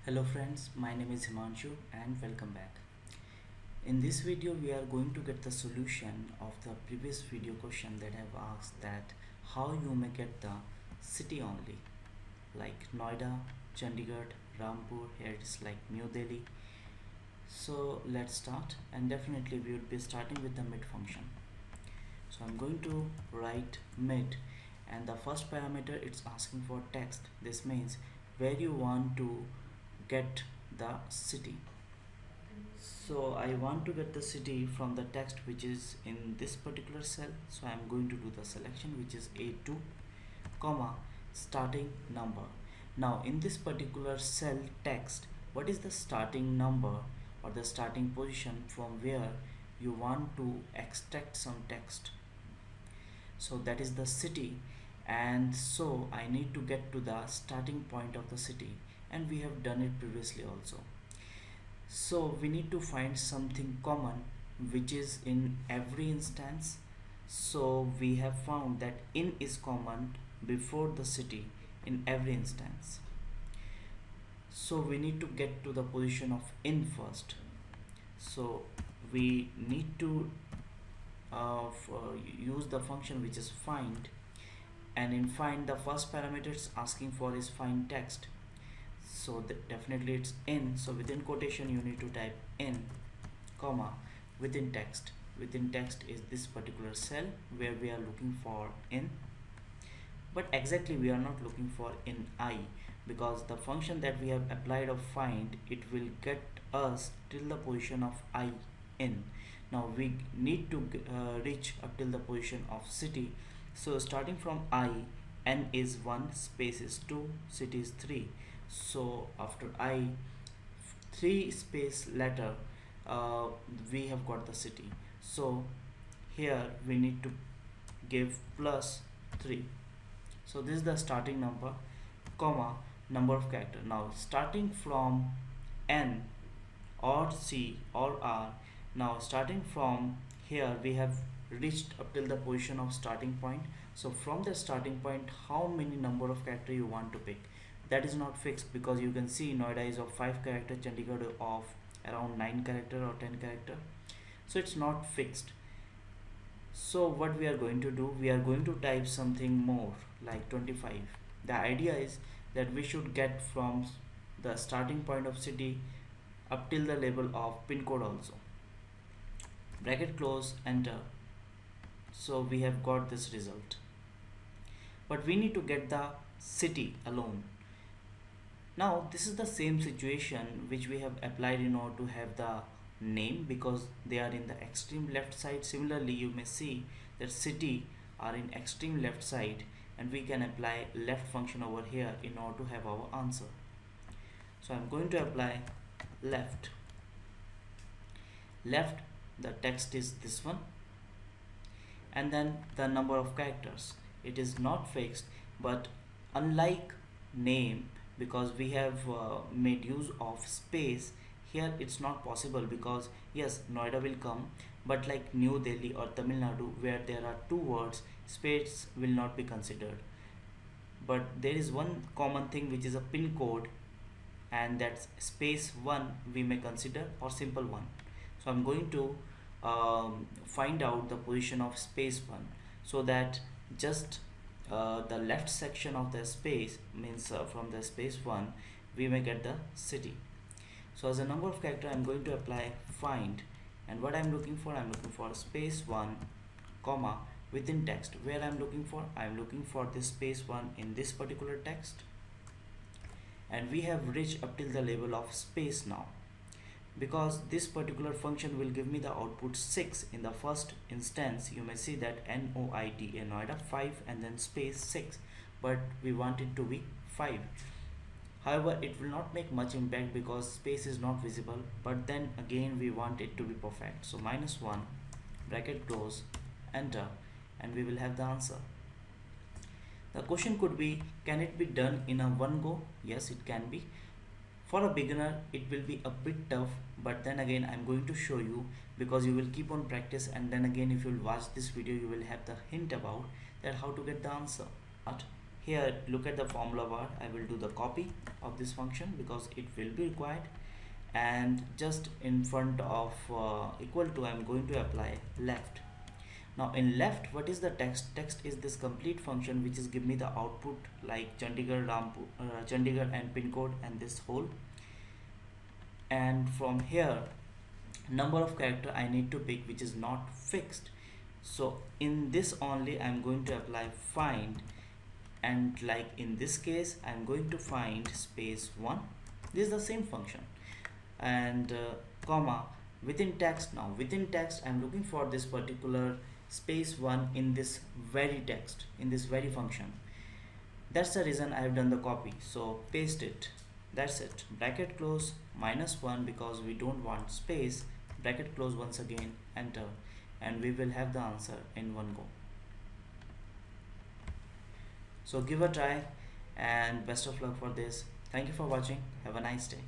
Hello friends, my name is Himanshu and welcome back. In this video we are going to get the solution of the previous video question that I have asked, that how you may get the city only, like Noida, Chandigarh, Rampur. Here it is like New Delhi. So let's start, and definitely we will be starting with the mid function. So I'm going to write mid, and the first parameter it's asking for text. This means where you want to get the city. So I want to get the city from the text which is in this particular cell. So I'm going to do the selection, which is A2, comma, starting number. Now in this particular cell text, what is the starting number or the starting position from where you want to extract some text? So that is the city, and so I need to get to the starting point of the city, and we have done it previously also. So we need to find something common which is in every instance. So we have found that in is common before the city in every instance. So we need to get to the position of in first. So we need to use the function which is find, and in find the first parameter it's asking for is find text. So definitely it's in, so within quotation you need to type in, comma, within text. Within text is this particular cell where we are looking for in, but exactly we are not looking for in I, because the function that we have applied of find, it will get us till the position of I in. Now we need to reach up till the position of city. So starting from I, n is 1, space is 2, city is 3. So after I, 3 space letter, we have got the city. So here we need to give plus 3. So this is the starting number, comma, number of character. Now starting from n or c or r, now starting from here we have reached up till the position of starting point. So from the starting point, how many number of character you want to pick, that is not fixed, because you can see Noida is of 5 character, Chandigarh of around 9 character or 10 character. So it's not fixed. So what we are going to do, we are going to type something more like 25. The idea is that we should get from the starting point of city up till the level of pin code also. Bracket close, enter. So we have got this result, but we need to get the city alone. Now this is the same situation which we have applied in order to have the name, because they are in the extreme left side. Similarly you may see that city are in extreme left side, and we can apply left function over here in order to have our answer. So I'm going to apply left. The text is this one, and then the number of characters, it is not fixed, but unlike name, because we have made use of space, here it's not possible, because yes, Noida will come, but like New Delhi or Tamil Nadu where there are two words, space will not be considered. But there is one common thing which is a pin code, and that's space 1 we may consider, or simple 1. So I'm going to find out the position of space 1, so that just the left section of the space means from the space 1 we may get the city. So as a number of character I'm going to apply find, and what I'm looking for space 1, comma, within text. Where I'm looking for this space 1 in this particular text, and we have reached up till the level of space now, because this particular function will give me the output 6 in the first instance. You may see that Noida, Noida 5, and then space 6, but we want it to be 5. However, it will not make much impact because space is not visible, but then again we want it to be perfect. So -1, bracket close, enter, and we will have the answer. The question could be, can it be done in a one go? Yes, it can be. For a beginner it will be a bit tough, but then again I'm going to show you, because you will keep on practice, and then again if you will watch this video you will have the hint about that how to get the answer. Here look at the formula bar. I will do the copy of this function because it will be required, and just in front of equal to I'm going to apply left. Now in left, what is the text? Text is this complete function which is give me the output like Chandigarh, Rampur, Chandigarh and pin code and this whole. And from here, number of character I need to pick which is not fixed. So in this only I'm going to apply find, and like in this case I'm going to find space 1. This is the same function, and comma within text. Now within text I'm looking for this particular space 1 in this very text, in this very function. That's the reason I have done the copy. So paste it. That's it. Bracket close -1 because we don't want space. Bracket close once again, enter, and we will have the answer in one go. So give a try and best of luck for this. Thank you for watching. Have a nice day.